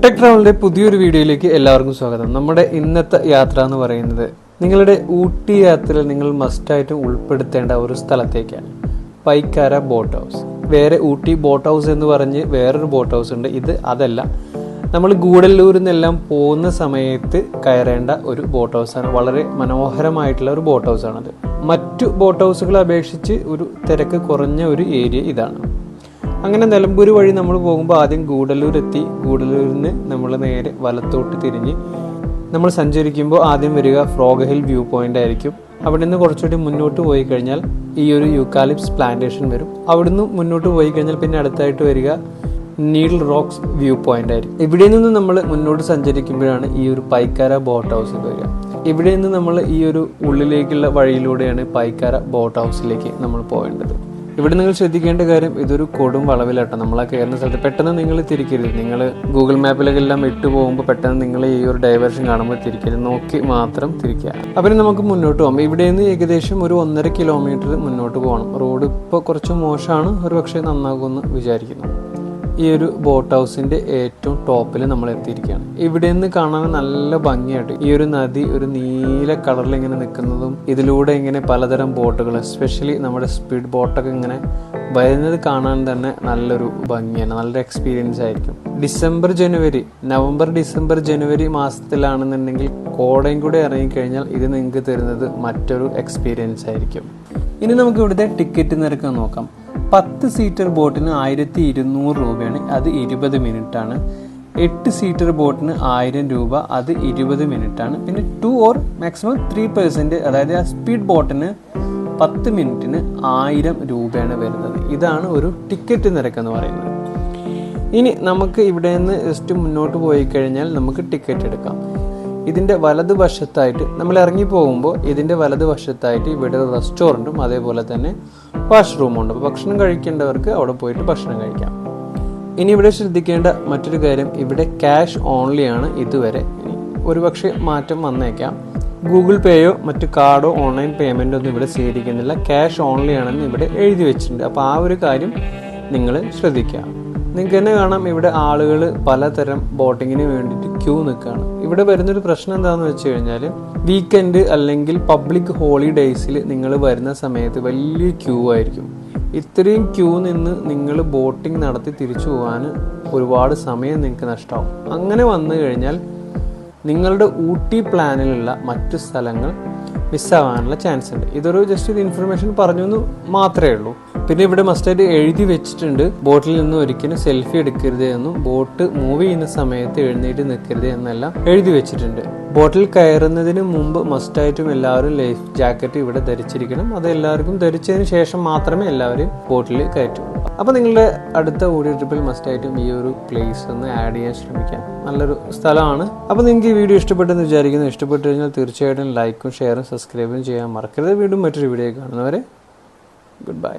Tech ട്രാവലിന്റെ പുതിയൊരു വീഡിയോയിലേക്ക് എല്ലാവർക്കും സ്വാഗതം. നമ്മുടെ ഇന്നത്തെ യാത്ര എന്ന് പറയുന്നത് നിങ്ങളുടെ ഊട്ടി യാത്രയിൽ നിങ്ങൾ മസ്റ്റായിട്ടും ഉൾപ്പെടുത്തേണ്ട ഒരു സ്ഥലത്തേക്കാണ്. Pykara boat house. വേറെ ഊട്ടി ബോട്ട് ഹൗസ് എന്ന് പറഞ്ഞ് വേറൊരു ബോട്ട് ഹൗസ് ഉണ്ട്. ഇത് അതല്ല, നമ്മൾ ഗൂഡല്ലൂരിൽ നിന്നെല്ലാം പോകുന്ന സമയത്ത് കയറേണ്ട ഒരു ബോട്ട് ഹൗസാണ്. വളരെ മനോഹരമായിട്ടുള്ള ഒരു ബോട്ട് ഹൗസാണത്. മറ്റു ബോട്ട് ഹൗസുകളെ അപേക്ഷിച്ച് ഒരു തിരക്ക് കുറഞ്ഞ ഒരു ഏരിയ ഇതാണ്. അങ്ങനെ നിലമ്പൂർ വഴി നമ്മൾ പോകുമ്പോൾ ആദ്യം ഗൂഡല്ലൂർ എത്തി. ഗൂഡല്ലൂരിൽ നിന്ന് നമ്മൾ നേരെ വലത്തോട്ട് തിരിഞ്ഞ് നമ്മൾ സഞ്ചരിക്കുമ്പോൾ ആദ്യം വരിക ഫ്രോഗ് ഹിൽ വ്യൂ പോയിന്റ് ആയിരിക്കും. അവിടെ നിന്ന് കുറച്ചുകൂടി മുന്നോട്ട് പോയി കഴിഞ്ഞാൽ ഈ ഒരു യൂക്കാലിപ്സ് പ്ലാന്റേഷൻ വരും. അവിടെ നിന്ന് മുന്നോട്ട് പോയി കഴിഞ്ഞാൽ പിന്നെ അടുത്തായിട്ട് വരിക നീഡിൽ റോക്സ് വ്യൂ പോയിന്റ് ആയിരിക്കും. ഇവിടെ നിന്ന് നമ്മൾ മുന്നോട്ട് സഞ്ചരിക്കുമ്പോഴാണ് ഈ ഒരു പൈക്കാര ബോട്ട് ഹൗസിൽ വരിക. ഇവിടെ നിന്ന് നമ്മൾ ഈ ഒരു ഉള്ളിലേക്കുള്ള വഴിയിലൂടെയാണ് പൈക്കാര ബോട്ട് ഹൗസിലേക്ക് നമ്മൾ പോകേണ്ടത്. ഇവിടെ നിങ്ങൾ ശ്രദ്ധിക്കേണ്ട കാര്യം, ഇതൊരു കൊടും വളവിലാട്ടോ. നമ്മൾ ആ കയറുന്ന സ്ഥലത്ത് പെട്ടെന്ന് നിങ്ങൾ തിരിക്കരുത്. നിങ്ങൾ ഗൂഗിൾ മാപ്പിലൊക്കെ എല്ലാം ഇട്ട് പോകുമ്പോൾ പെട്ടെന്ന് നിങ്ങൾ ഈ ഒരു ഡൈവേർഷൻ കാണുമ്പോൾ തിരിക്കരുത്, നോക്കി മാത്രം തിരിക്കുക. അപ്പം നമുക്ക് മുന്നോട്ട് പോകാം. ഇവിടെ നിന്ന് ഏകദേശം ഒരു 1.5 കിലോമീറ്റർ മുന്നോട്ട് പോകണം. റോഡ് ഇപ്പോൾ കുറച്ച് മോശമാണ്, ഒരു പക്ഷേ നന്നാകുമെന്ന് വിചാരിക്കുന്നു. ഈ ഒരു ബോട്ട് ഹൗസിന്റെ ഏറ്റവും ടോപ്പിൽ നമ്മൾ എത്തിയിരിക്കുകയാണ്. ഇവിടെ നിന്ന് കാണാൻ നല്ല ഭംഗിയായിട്ട് ഈ ഒരു നദി ഒരു നീല കളറിൽ ഇങ്ങനെ നിൽക്കുന്നതും ഇതിലൂടെ ഇങ്ങനെ പലതരം ബോട്ടുകൾ, എസ്പെഷ്യലി നമ്മുടെ സ്പീഡ് ബോട്ടൊക്കെ ഇങ്ങനെ വരുന്നത് കാണാൻ തന്നെ നല്ലൊരു ഭംഗിയാണ്, നല്ലൊരു എക്സ്പീരിയൻസ് ആയിരിക്കും. നവംബർ ഡിസംബർ ജനുവരി മാസത്തിലാണെന്നുണ്ടെങ്കിൽ കോടയും കൂടെ ഇറങ്ങിക്കഴിഞ്ഞാൽ ഇത് നിങ്ങൾക്ക് തരുന്നത് മറ്റൊരു എക്സ്പീരിയൻസ് ആയിരിക്കും. ഇനി നമുക്ക് ഇവിടുത്തെ ടിക്കറ്റ് നിരക്ക് നോക്കാം. 10 സീറ്റർ ബോട്ടിന് 1200 രൂപയാണ്, അത് 20 മിനിറ്റാണ്. 8 സീറ്റർ ബോട്ടിന് 1000 രൂപ, അത് 20 മിനിറ്റാണ്. പിന്നെ 2 ഓർ മാക്സിമം 3%, അതായത് ആ സ്പീഡ് ബോട്ടിന് 10 മിനിറ്റിന് 1000 രൂപയാണ് വരുന്നത്. ഇതാണ് ഒരു ടിക്കറ്റ് നിരക്ക് പറയുന്നത്. ഇനി നമുക്ക് ഇവിടെ നിന്ന് ജസ്റ്റ് മുന്നോട്ട് പോയി കഴിഞ്ഞാൽ നമുക്ക് ടിക്കറ്റ് എടുക്കാം. ഇതിൻ്റെ വലതുവശത്തായിട്ട് നമ്മൾ ഇറങ്ങി പോകുമ്പോൾ ഇതിൻ്റെ വലതുവശത്തായിട്ട് ഇവിടെ റെസ്റ്റോറൻറ്റും അതേപോലെ തന്നെ വാഷ്റൂമും ഉണ്ട്. അപ്പോൾ ഭക്ഷണം കഴിക്കേണ്ടവർക്ക് അവിടെ പോയിട്ട് ഭക്ഷണം കഴിക്കാം. ഇനി ഇവിടെ ശ്രദ്ധിക്കേണ്ട മറ്റൊരു കാര്യം, ഇവിടെ ക്യാഷ് ഓൺലി ആണ് ഇതുവരെ. ഒരുപക്ഷെ മാറ്റം വന്നേക്കാം. ഗൂഗിൾ പേയോ മറ്റു കാർഡോ ഓൺലൈൻ പേയ്മെൻ്റ് ഒന്നും ഇവിടെ സ്വീകരിക്കുന്നില്ല. ക്യാഷ് ഓൺലി ആണെന്ന് ഇവിടെ എഴുതി വെച്ചിട്ടുണ്ട്. അപ്പോൾ ആ ഒരു കാര്യം നിങ്ങൾ ശ്രദ്ധിക്കുക. നിങ്ങൾക്ക് തന്നെ കാണാം, ഇവിടെ ആളുകൾ പലതരം ബോട്ടിങ്ങിന് വേണ്ടിയിട്ട് ക്യൂ നിൽക്കുകയാണ്. ഇവിടെ വരുന്നൊരു പ്രശ്നം എന്താണെന്ന് വെച്ച് കഴിഞ്ഞാൽ, വീക്കെൻഡ് അല്ലെങ്കിൽ പബ്ലിക് ഹോളിഡേയ്സിൽ നിങ്ങൾ വരുന്ന സമയത്ത് വലിയ ക്യൂ ആയിരിക്കും. ഇത്രയും ക്യൂ നിന്ന് നിങ്ങൾ ബോട്ടിങ് നടത്തി തിരിച്ചു പോകാൻ ഒരുപാട് സമയം നിങ്ങൾക്ക് നഷ്ടമാവും. അങ്ങനെ വന്നു കഴിഞ്ഞാൽ നിങ്ങളുടെ ഊട്ടി പ്ലാനിലുള്ള മറ്റു സ്ഥലങ്ങൾ മിസ്സാവാനുള്ള ചാൻസ് ഉണ്ട്. ഇതൊരു ജസ്റ്റ് ഒരു ഇൻഫർമേഷൻ പറഞ്ഞു എന്ന് മാത്രമേ ഉള്ളൂ. പിന്നെ ഇവിടെ മസ്റ്റായിട്ട് എഴുതി വെച്ചിട്ടുണ്ട്, ബോട്ടിൽ നിന്ന് ഒരിക്കലും സെൽഫി എടുക്കരുത് എന്നും ബോട്ട് മൂവ് ചെയ്യുന്ന സമയത്ത് എഴുന്നേറ്റ് നിൽക്കരുത് എന്നെല്ലാം എഴുതി വെച്ചിട്ടുണ്ട്. ബോട്ടിൽ കയറുന്നതിന് മുമ്പ് മസ്റ്റായിട്ടും എല്ലാവരും ലൈഫ് ജാക്കറ്റ് ഇവിടെ ധരിച്ചിരിക്കണം. അത് എല്ലാവർക്കും ധരിച്ചതിന് ശേഷം മാത്രമേ എല്ലാവരും ബോട്ടിൽ കയറ്റൂ. അപ്പോൾ നിങ്ങളുടെ അടുത്ത ഓഡിയോ ട്രിപ്പിൽ മസ്റ്റായിട്ടും ഈ ഒരു പ്ലേസ് ഒന്ന് ആഡ് ചെയ്യാൻ ശ്രമിക്കാം. നല്ലൊരു സ്ഥലമാണ്. അപ്പോൾ നിങ്ങൾക്ക് ഈ വീഡിയോ ഇഷ്ടപ്പെട്ടെന്ന് വിചാരിക്കുന്നു. ഇഷ്ടപ്പെട്ടു കഴിഞ്ഞാൽ തീർച്ചയായിട്ടും ലൈക്കും ഷെയറും സബ്സ്ക്രൈബും ചെയ്യാൻ മറക്കരുത്. വീണ്ടും മറ്റൊരു വീഡിയോ കാണുന്നവരെ ഗുഡ് ബൈ.